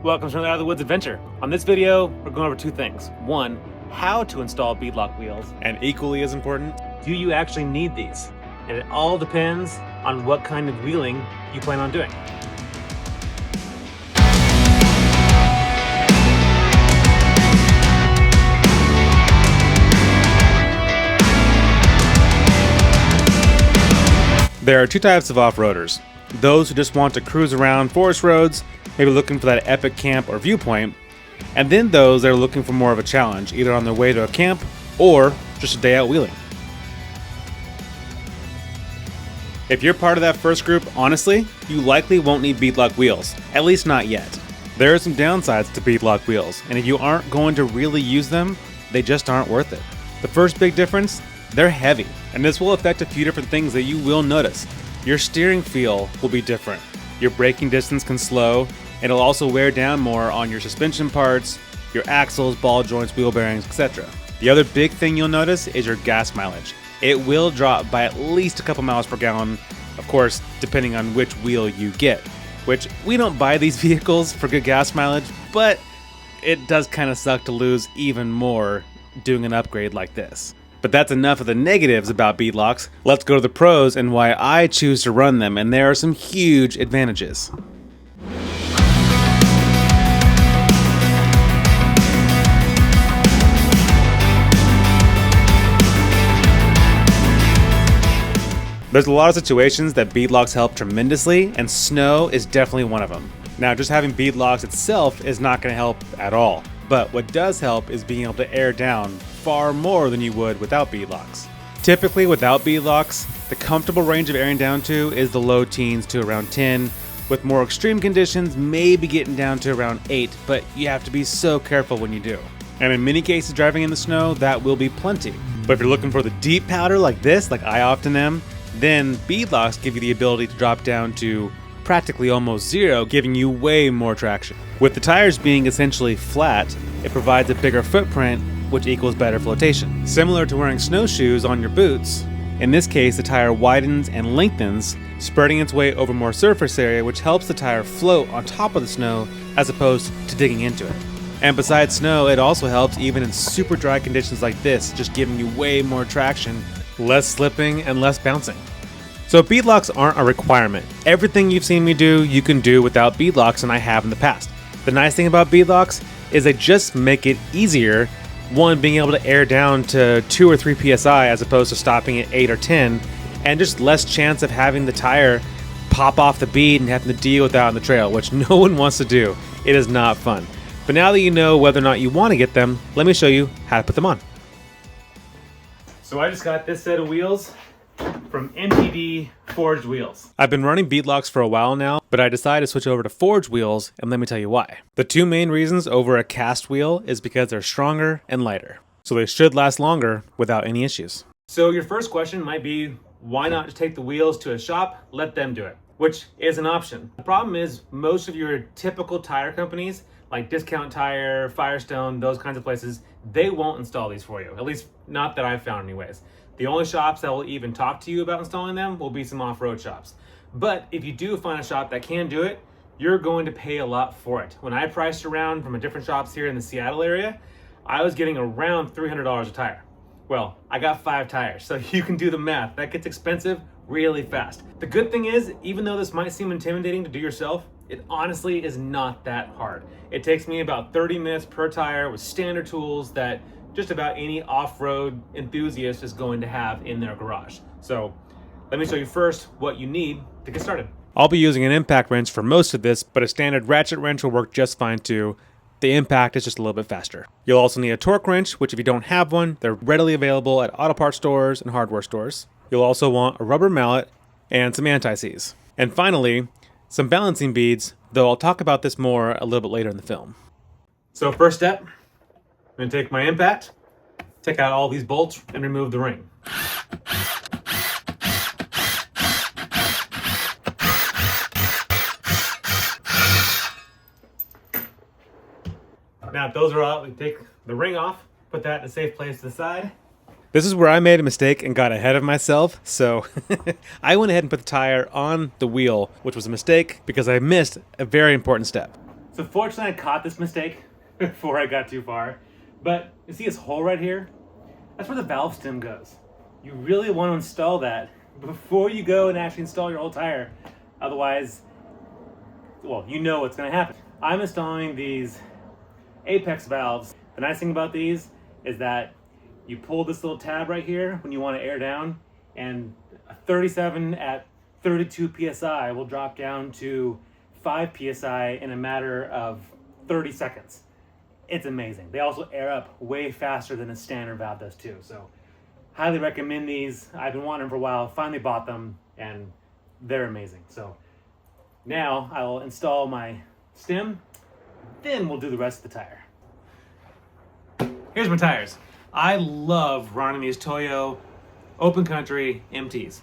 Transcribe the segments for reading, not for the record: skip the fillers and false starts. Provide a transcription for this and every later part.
Welcome to another Out of the Woods adventure. On this video, we're going over two things. One, how to install beadlock wheels. And equally as important, Do you actually need these? And it all depends on what kind of wheeling you plan on doing. there are two types of off-roaders. Those who just want to cruise around forest roads, maybe looking for that epic camp or viewpoint, and then those that are looking for more of a challenge, either on their way to a camp or just a day out wheeling. If you're part of that first group, honestly, you likely won't need beadlock wheels, at least not yet. There are some downsides to beadlock wheels, and if you aren't going to really use them, they just aren't worth it. The first big difference, they're heavy, and this will affect a few different things that you will notice. Your steering feel will be different. Your braking distance can slow, and it'll also wear down more on your suspension parts, your axles, ball joints, wheel bearings, etc. The other big thing you'll notice is your gas mileage. It will drop by at least a couple miles per gallon, of course, depending on which wheel you get. Which, we don't buy these vehicles for good gas mileage, but it does kind of suck to lose even more doing an upgrade like this. But that's enough of the negatives about beadlocks. Let's go to the pros and why I choose to run them, and there are some huge advantages. There's a lot of situations that beadlocks help tremendously, and snow is definitely one of them. Now, just having beadlocks itself is not going to help at all, but what does help is being able to air down far more than you would without beadlocks. Typically, without beadlocks, the comfortable range of airing down to is the low teens to around 10, with more extreme conditions maybe getting down to around 8, but you have to be so careful when you do. And in many cases driving in the snow, that will be plenty. But if you're looking for the deep powder like this, like I often am, then beadlocks give you the ability to drop down to practically almost zero, giving you way more traction. With the tires being essentially flat, it provides a bigger footprint, which equals better flotation. Similar to wearing snowshoes on your boots, in this case the tire widens and lengthens, spreading its way over more surface area, which helps the tire float on top of the snow as opposed to digging into it. And besides snow, it also helps even in super dry conditions like this, just giving you way more traction, less slipping, and less bouncing. So beadlocks aren't a requirement. Everything you've seen me do, you can do without beadlocks, and I have in the past. The nice thing about beadlocks is they just make it easier. One, being able to air down to 2 or 3 psi as opposed to stopping at 8 or 10, and just less chance of having the tire pop off the bead and having to deal with that on the trail, which no one wants to do. It is not fun. But now that you know whether or not you want to get them, let me show you how to put them on. So I just got this set of wheels from MTD Forged Wheels. I've been running beadlocks for a while now, but I decided to switch over to forged wheels, and let me tell you why. The two main reasons over a cast wheel is because they're stronger and lighter, so they should last longer without any issues. So your first question might be, why not just take the wheels to a shop, let them do it? Which is an option. The problem is most of your typical tire companies, like Discount Tire, Firestone, those kinds of places, they won't install these for you. At least not that I've found anyways. The only shops that will even talk to you about installing them will be some off-road shops. But if you do find a shop that can do it, you're going to pay a lot for it. When I priced around from different shops here in the Seattle area, I was getting around $300 a tire. Well, I got 5 tires, so you can do the math. That gets expensive really fast. The good thing is, even though this might seem intimidating to do yourself, it honestly is not that hard. It takes me about 30 minutes per tire with standard tools that just about any off-road enthusiast is going to have in their garage. So let me show you first what you need to get started. I'll be using an impact wrench for most of this, but a standard ratchet wrench will work just fine too. The impact is just a little bit faster. You'll also need a torque wrench, which if you don't have one, they're readily available at auto parts stores and hardware stores. You'll also want a rubber mallet and some anti-seize. And finally, some balancing beads, though I'll talk about this more a little bit later in the film. So first step, I'm going to take my impact, take out all these bolts, and remove the ring. Now if those are out, we take the ring off, put that in a safe place to the side. This is where I made a mistake and got ahead of myself, so I went ahead and put the tire on the wheel, which was a mistake because I missed a very important step. So fortunately I caught this mistake before I got too far. But you see this hole right here? That's where the valve stem goes. You really want to install that before you go and actually install your whole tire. Otherwise, well, you know what's going to happen. I'm installing these apex valves. The nice thing about these is that you pull this little tab right here when you want to air down, and a 37 at 32 psi will drop down to 5 psi in a matter of 30 seconds. It's amazing. They also air up way faster than a standard valve does too. So highly recommend these. I've been wanting them for a while, finally bought them, and they're amazing. So now I will install my stem, then we'll do the rest of the tire. Here's my tires. I love running these Toyo Open Country MTs.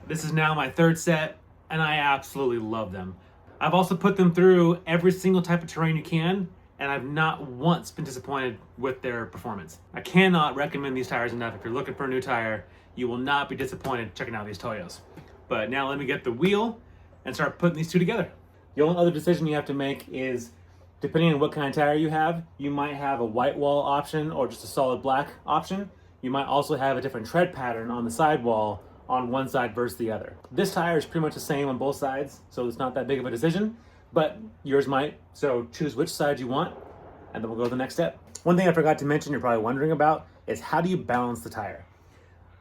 This is now my third set, and I absolutely love them. I've also put them through every single type of terrain you can, and I've not once been disappointed with their performance. I cannot recommend these tires enough. If you're looking for a new tire, you will not be disappointed checking out these Toyos. But now let me get the wheel and start putting these two together. The only other decision you have to make is, depending on what kind of tire you have, you might have a white wall option or just a solid black option. You might also have a different tread pattern on the sidewall on one side versus the other. This tire is pretty much the same on both sides, so it's not that big of a decision, but yours might. So choose which side you want, and then we'll go to the next step. One thing I forgot to mention you're probably wondering about is, how do you balance the tire?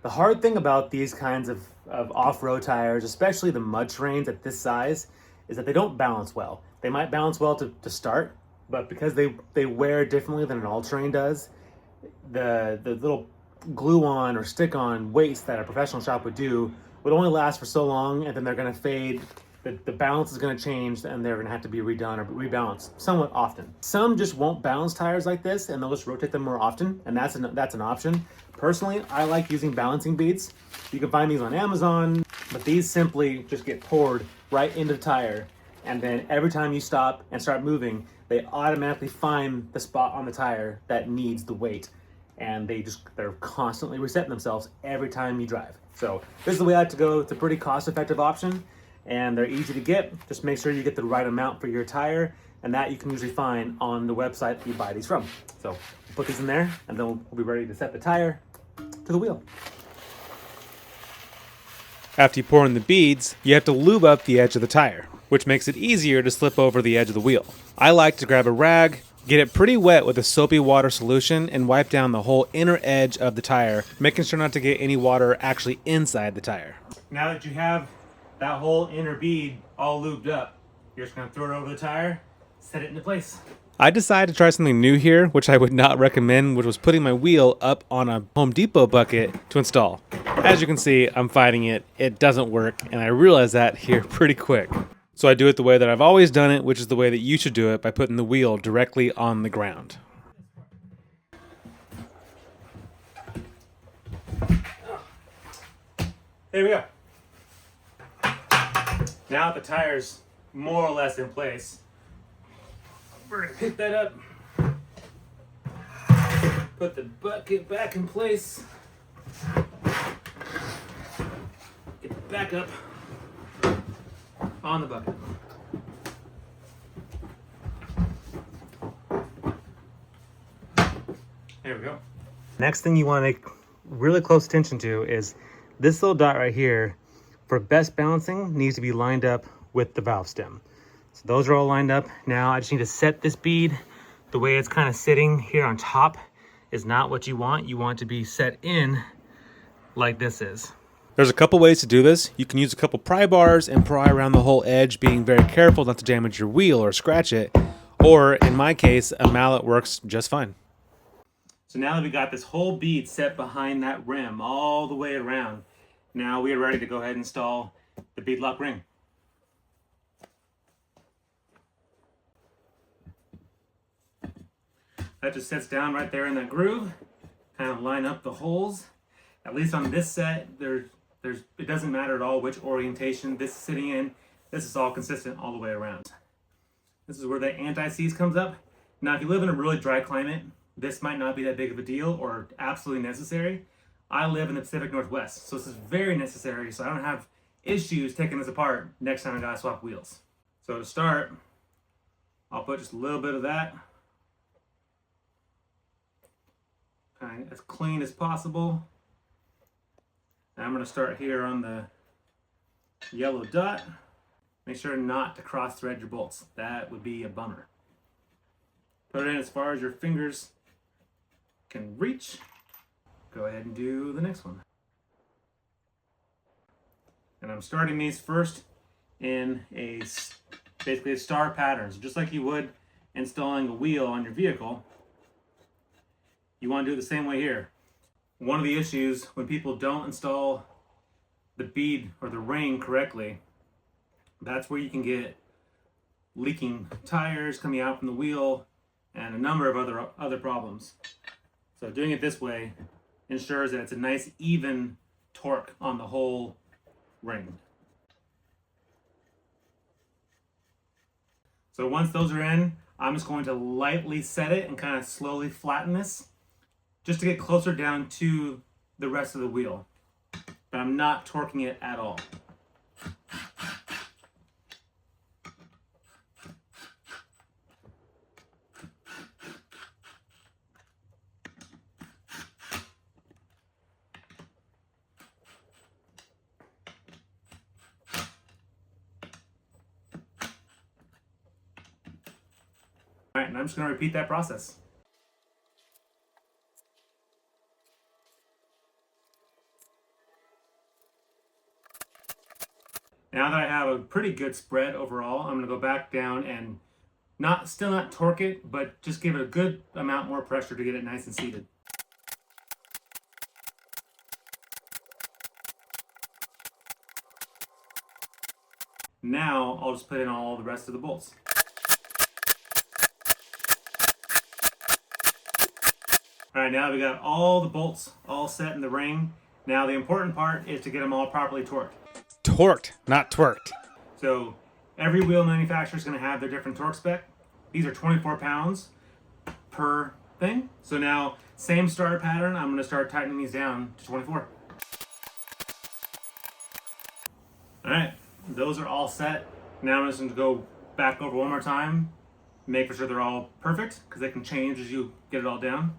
The hard thing about these kinds of off-road tires, especially the mud terrains at this size, is that they don't balance well. They might balance well to start, but because they wear differently than an all-terrain does, the little glue-on or stick-on weights that a professional shop would do would only last for so long, and then they're going to fade. The balance is going to change, and they're going to have to be redone or rebalanced somewhat often. Some just won't balance tires like this, and they'll just rotate them more often, and that's an option. Personally, I like using balancing beads. You can find these on Amazon, but these simply just get poured right into the tire, and then every time you stop and start moving, they automatically find the spot on the tire that needs the weight, and they're constantly resetting themselves every time you drive. So this is the way I like to go. It's a pretty cost-effective option, and they're easy to get. Just make sure you get the right amount for your tire, and that you can usually find on the website that you buy these from. So put these in there, and then we'll be ready to set the tire to the wheel. After you pour in the beads, you have to lube up the edge of the tire, which makes it easier to slip over the edge of the wheel. I like to grab a rag, get it pretty wet with a soapy water solution, and wipe down the whole inner edge of the tire, making sure not to get any water actually inside the tire. Now that you have that whole inner bead all lubed up, you're just going to throw it over the tire, set it into place. I decided to try something new here, which I would not recommend, which was putting my wheel up on a Home Depot bucket to install. As you can see, I'm fighting it. It doesn't work, and I realized that here pretty quick. So I do it the way that I've always done it, which is the way that you should do it, by putting the wheel directly on the ground. There we go. Now the tire's more or less in place, we're going to pick that up, put the bucket back in place, get it back up on the bucket. There we go. Next thing you want to make really close attention to is this little dot right here. For best balancing, needs to be lined up with the valve stem. So those are all lined up. Now I just need to set this bead. The way it's kind of sitting here on top is not what you want. You want it to be set in like this is. There's a couple ways to do this. You can use a couple pry bars and pry around the whole edge, being very careful not to damage your wheel or scratch it. Or in my case, a mallet works just fine. So now that we got this whole bead set behind that rim all the way around, now we are ready to go ahead and install the beadlock ring. That just sits down right there in that groove. Kind of line up the holes. At least on this set, it doesn't matter at all which orientation this is sitting in. This is all consistent all the way around. This is where the anti-seize comes up. Now, if you live in a really dry climate, this might not be that big of a deal or absolutely necessary. I live in the Pacific Northwest, so this is very necessary, so I don't have issues taking this apart next time I gotta swap wheels. So to start, I'll put just a little bit of that, kind of as clean as possible. And I'm going to start here on the yellow dot. Make sure not to cross thread your bolts. That would be a bummer. Put it in as far as your fingers can reach. Go ahead and do the next one. And I'm starting these first in basically a star pattern. So just like you would installing a wheel on your vehicle, you want to do it the same way here. One of the issues when people don't install the bead or the ring correctly, that's where you can get leaking tires coming out from the wheel and a number of other problems. So doing it this way ensures that it's a nice even torque on the whole ring. So once those are in, I'm just going to lightly set it and kind of slowly flatten this just to get closer down to the rest of the wheel. But I'm not torquing it at all. All right, and I'm just going to repeat that process. Now that I have a pretty good spread overall, I'm going to go back down and still not torque it, but just give it a good amount more pressure to get it nice and seated. Now I'll just put in all the rest of the bolts. All right, now we got all the bolts all set in the ring. Now the important part is to get them all properly torqued. Torqued, not twerked. So every wheel manufacturer is going to have their different torque spec. These are 24 pounds per thing. So now, same starter pattern, I'm going to start tightening these down to 24. All right, those are all set. Now I'm just going to go back over one more time, make sure they're all perfect, because they can change as you get it all down.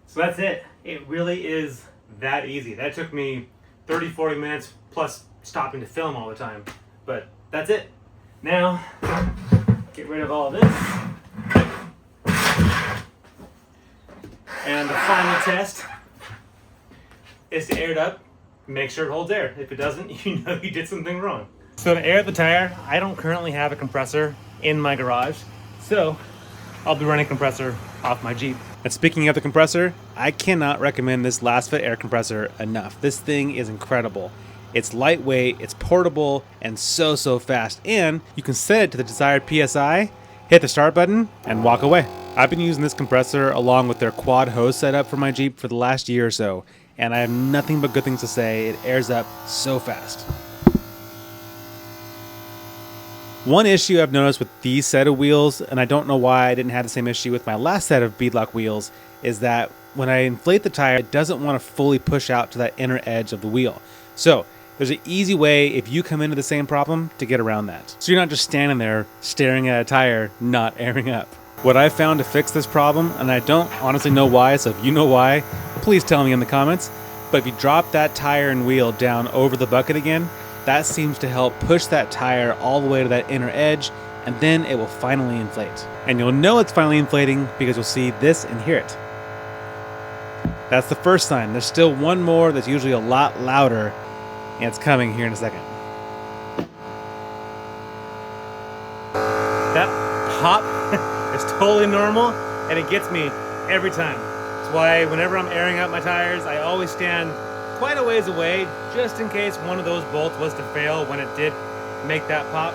So that's it. It really is that easy. That took me 30-40 minutes plus stopping to film all the time, but that's it. Now get rid of all this, and the final test is to air it up, make sure it holds air. If it doesn't, you know you did something wrong. So to air the tire, I don't currently have a compressor in my garage, so I'll be running a compressor off my Jeep. And speaking of the compressor, I cannot recommend this LastFit air compressor enough. This thing is incredible. It's lightweight, it's portable, and so fast. And you can set it to the desired PSI, hit the start button, and walk away. I've been using this compressor along with their quad hose setup for my Jeep for the last year or so, and I have nothing but good things to say. It airs up so fast. One issue I've noticed with these set of wheels, and I don't know why I didn't have the same issue with my last set of beadlock wheels, is that when I inflate the tire, it doesn't want to fully push out to that inner edge of the wheel. So there's an easy way, if you come into the same problem, to get around that. So you're not just standing there staring at a tire not airing up. What I've found to fix this problem, and I don't honestly know why, so if you know why, please tell me in the comments, but if you drop that tire and wheel down over the bucket again, that seems to help push that tire all the way to that inner edge, and then it will finally inflate. And you'll know it's finally inflating because you'll see this and hear it. That's the first sign. There's still one more that's usually a lot louder, and it's coming here in a second. That pop is totally normal, and it gets me every time. That's why whenever I'm airing out my tires, I always stand quite a ways away, just in case one of those bolts was to fail when it did make that pop.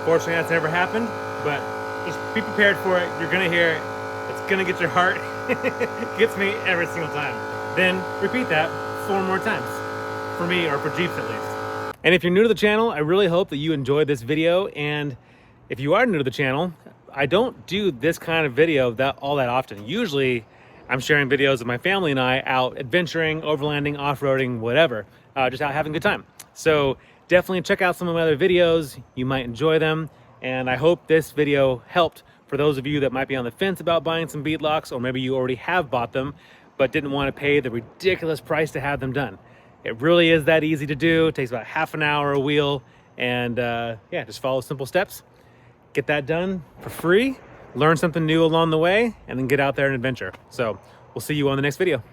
Fortunately, that's never happened, but just be prepared for it. You're gonna hear it. It's gonna get your heart. It gets me every single time. Then repeat that 4 more times, for me, or for Jeeps at least. And if you're new to the channel, I really hope that you enjoyed this video. And if you are new to the channel, I don't do this kind of video all that often. Usually, I'm sharing videos of my family and I out adventuring, overlanding, off-roading, whatever, just out having a good time. So definitely check out some of my other videos. You might enjoy them. And I hope this video helped for those of you that might be on the fence about buying some beadlocks, or maybe you already have bought them, but didn't want to pay the ridiculous price to have them done. It really is that easy to do. It takes about half an hour a wheel. And yeah, just follow simple steps. Get that done for free, learn something new along the way, and then get out there and adventure. So we'll see you on the next video.